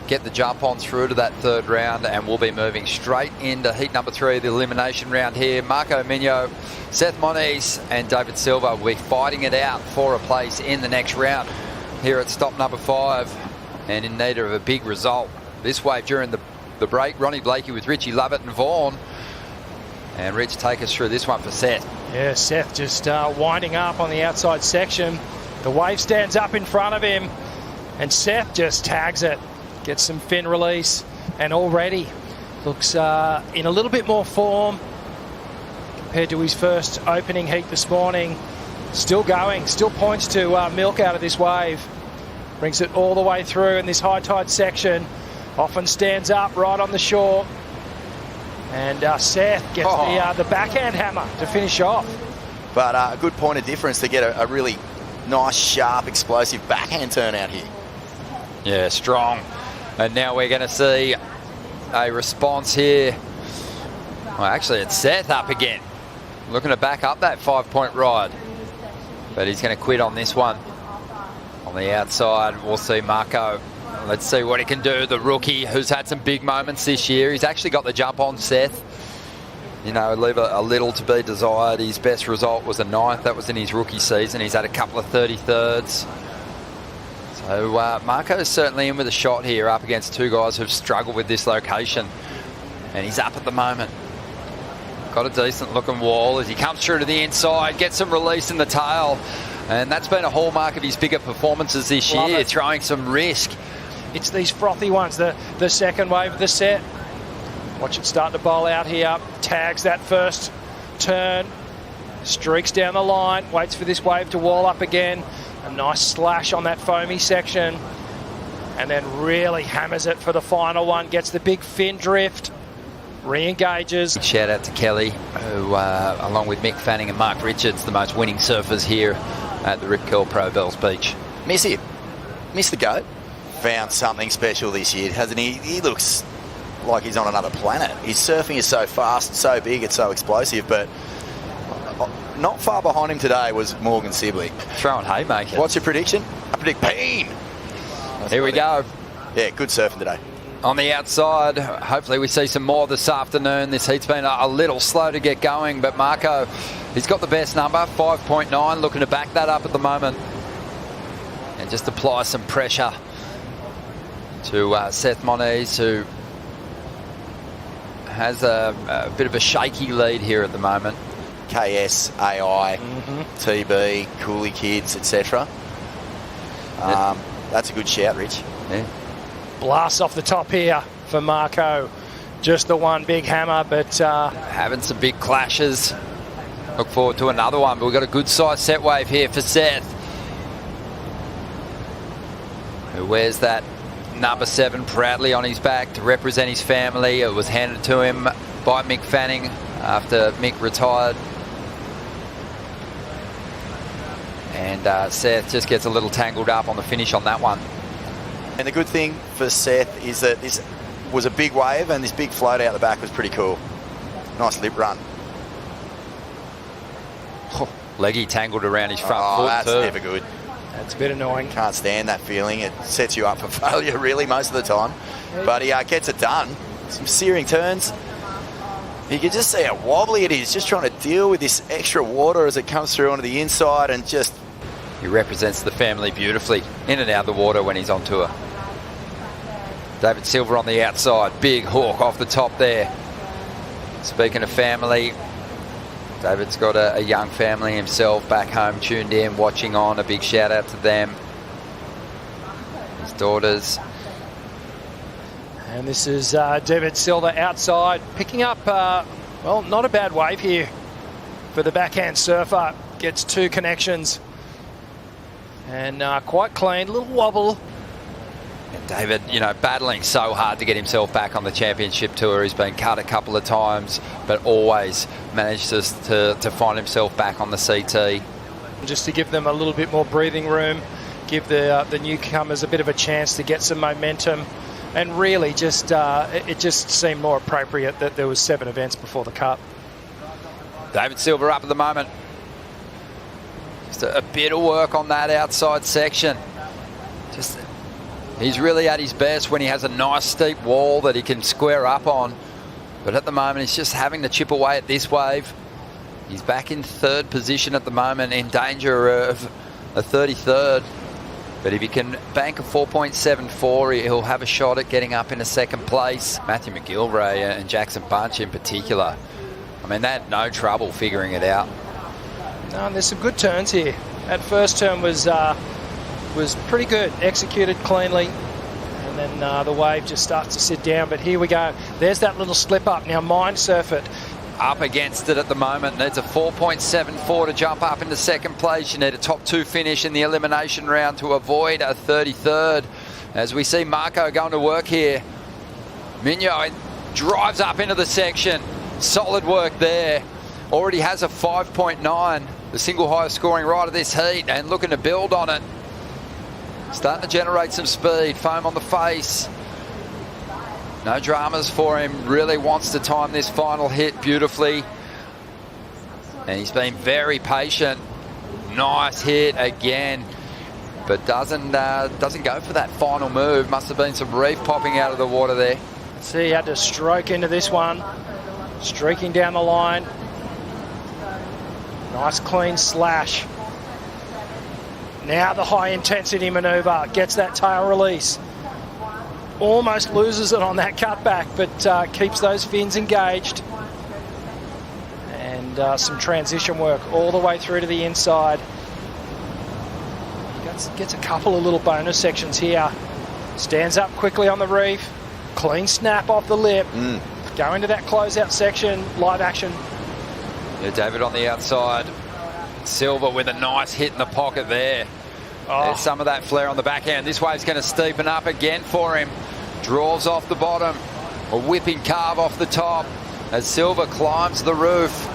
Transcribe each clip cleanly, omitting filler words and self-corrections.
get the jump on through to that third round, and we'll be moving straight into heat number 3 of the elimination round here. M.Mignot, Seth Moniz and D.Silva will be fighting it out for a place in the next round here at stop number 5, and in need of a big result. This wave during the break, Ronnie Blakey with Richie Lovett and Vaughan. And Rich, take us through this one for Seth. Yeah, Seth just winding up on the outside section. The wave stands up in front of him, and Seth just tags it. Gets some fin release, and already looks in a little bit more form compared to his first opening heat this morning. Still going, still points to milk out of this wave. Brings it all the way through in this high tide section. Often stands up right on the shore. And Seth gets the backhand hammer to finish off. But a good point of difference to get a really nice, sharp, explosive backhand turn out here. Yeah, strong. And now we're going to see a response here. Well, actually, it's Seth up again. Looking to back up that 5-point ride. But he's going to quit on this one. On the outside, we'll see Marco. Let's see what he can do. The rookie who's had some big moments this year. He's actually got the jump on Seth. You know, leave a little to be desired. His best result was a 9th. That was in his rookie season. He's had a couple of 33rds. So Marco's certainly in with a shot here up against 2 guys who've struggled with this location. And he's up at the moment. Got a decent looking wall as he comes through to the inside, gets some release in the tail. And that's been a hallmark of his bigger performances this year, throwing some risk. It's these frothy ones, the second wave of the set. Watch it start to bowl out here. Tags that first turn. Streaks down the line. Waits for this wave to wall up again. A nice slash on that foamy section. And then really hammers it for the final one. Gets the big fin drift. Re-engages. Shout out to Kelly, who, along with Mick Fanning and Mark Richards, the most winning surfers here at the Rip Curl Pro Bells Beach. Miss him. Miss the goat. Found something special this year, hasn't he? He looks like he's on another planet. His surfing is so fast, so big, it's so explosive, but not far behind him today was Morgan Sibley. Throwing haymakers. What's your prediction? I predict pain. Here we go. Yeah, good surfing today. On the outside, hopefully we see some more this afternoon. This heat's been a little slow to get going, but Marco, he's got the best number, 5.9, looking to back that up at the moment. And just apply some pressure to Seth Moniz, who has a bit of a shaky lead here at the moment. KS, AI, TB, Cooley Kids, etc. That's a good shout, Rich. Yeah. Blast off the top here for Marco. Just the one big hammer, but having some big clashes. Look forward to another one, but we've got a good size set wave here for Seth, who wears that number 7 proudly on his back to represent his family. It was handed to him by Mick Fanning after Mick retired. And Seth just gets a little tangled up on the finish on that one. And the good thing for Seth is that this was a big wave, and this big float out the back was pretty cool. Nice lip run. Leggy tangled around his front foot that's too. Never good. That's a bit annoying. Can't stand that feeling. It sets you up for failure really most of the time. But he gets it done. Some searing turns. You can just see how wobbly it is, just trying to deal with this extra water as it comes through onto the inside, and just... He represents the family beautifully, in and out of the water when he's on tour. D.Silva on the outside, big hook off the top there. Speaking of family, David's got a young family himself back home, tuned in, watching on. A big shout out to them. His daughters. And this is D.Silva outside, picking up, well, not a bad wave here for the backhand surfer. Gets 2 connections. And quite clean, a little wobble. And David, you know, battling so hard to get himself back on the championship tour. He's been cut a couple of times, but always managed to find himself back on the CT. Just to give them a little bit more breathing room, give the newcomers a bit of a chance to get some momentum. And really just it just seemed more appropriate that there was 7 events before the Cup. D.Silva up at the moment. Just a bit of work on that outside section. Just He's really at his best when he has a nice steep wall that he can square up on. But at the moment, he's just having to chip away at this wave. He's back in third position at the moment, in danger of a 33rd. But if he can bank a 4.74, he'll have a shot at getting up into second place. Matthew McGilvray and Jackson Bunch in particular, I mean, they had no trouble figuring it out. No, and there's some good turns here. That first turn was pretty good, executed cleanly. And then the wave just starts to sit down. But here we go. There's that little slip up. Now mind surf it. Up against it at the moment. Needs a 4.74 to jump up into second place. You need a top 2 finish in the elimination round to avoid a 33rd. As we see Marco going to work here. M.Mignot drives up into the section. Solid work there. Already has a 5.9. The single highest scoring ride of this heat, and looking to build on it. Starting to generate some speed. Foam on the face. No dramas for him. Really wants to time this final hit beautifully. And he's been very patient. Nice hit again. But doesn't go for that final move. Must have been some reef popping out of the water there. See, he had to stroke into this one. Streaking down the line. Nice clean slash. Now the high intensity maneuver. Gets that tail release. Almost loses it on that cutback, but keeps those fins engaged. And some transition work all the way through to the inside. Gets a couple of little bonus sections here. Stands up quickly on the reef. Clean snap off the lip. Go into that closeout section. Live action. Yeah, Deivid on the outside. Silva with a nice hit in the pocket there. There's some of that flare on the backhand. This wave's going to steepen up again for him. Draws off the bottom. A whipping carve off the top as Silva climbs the roof.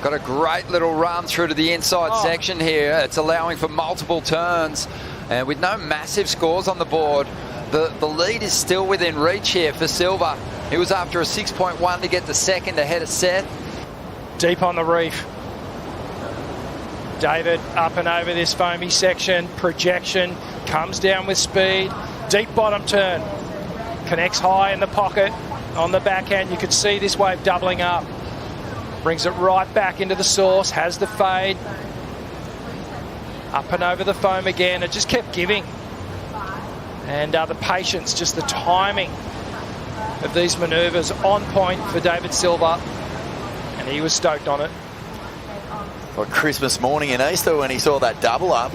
Got a great little run through to the inside section here. It's allowing for multiple turns. And with no massive scores on the board, the lead is still within reach here for Silva. He was after a 6.1 to get the second ahead of Seth. Deep on the reef. Deivid up and over this foamy section. Projection. Comes down with speed. Deep bottom turn. Connects high in the pocket. On the backhand, you could see this wave doubling up. Brings it right back into the source. Has the fade. Up and over the foam again. It just kept giving. And the patience, just the timing of these manoeuvres on point for D.Silva. And he was stoked on it. Well, Christmas morning in Easter when he saw that double up.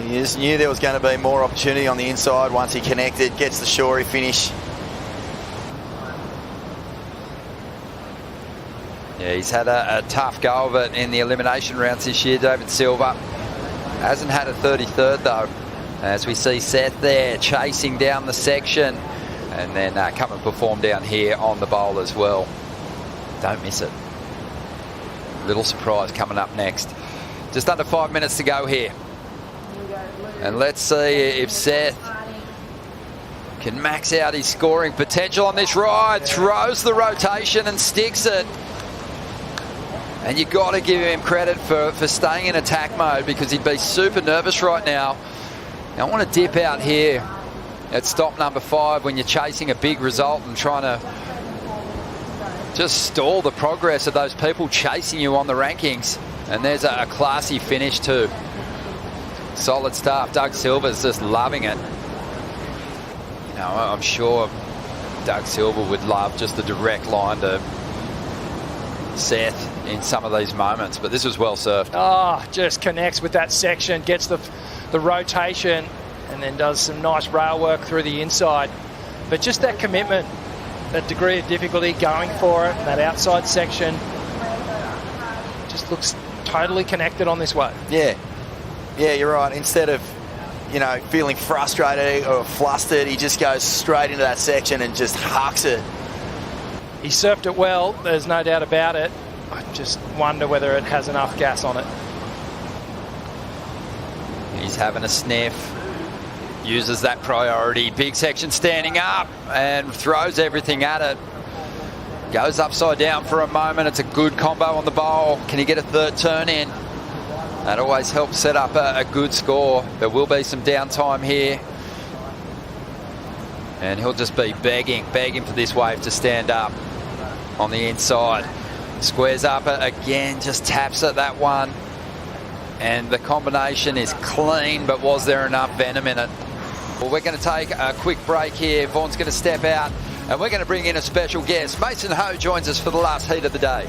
He just knew there was going to be more opportunity on the inside once he connected, gets the shorey finish. Yeah, he's had a tough go of it in the elimination rounds this year, D.Silva. Hasn't had a 33rd though. As we see Seth there chasing down the section and then come and perform down here on the bowl as well. Don't miss it. Little surprise coming up next. Just under 5 minutes to go here. And let's see if Seth can max out his scoring potential on this ride. Throws the rotation and sticks it. And you've got to give him credit for staying in attack mode, because he'd be super nervous right now. Now I want to dip out here at stop number 5 when you're chasing a big result and trying to just stall the progress of those people chasing you on the rankings. And there's a classy finish too. Solid stuff. D.Silva's just loving it. You know, I'm sure D.Silva would love just the direct line to Seth in some of these moments, but this was well surfed. Just connects with that section, gets the rotation, and then does some nice rail work through the inside. But just that commitment, that degree of difficulty going for it, that outside section, just looks totally connected on this wave. Yeah, you're right. Instead of, you know, feeling frustrated or flustered, he just goes straight into that section and just hucks it. He surfed it well, there's no doubt about it. I just wonder whether it has enough gas on it. He's having a sniff. Uses that priority. Big section standing up and throws everything at it. Goes upside down for a moment. It's a good combo on the bowl. Can he get a third turn in? That always helps set up a good score. There will be some downtime here And he'll just be begging for this wave to stand up on the inside. Squares up again, just taps at that one. And the combination is clean, but was there enough venom in it? Well, we're going to take a quick break here. Vaughan's going to step out, and we're going to bring in a special guest. Mason Ho joins us for the last heat of the day.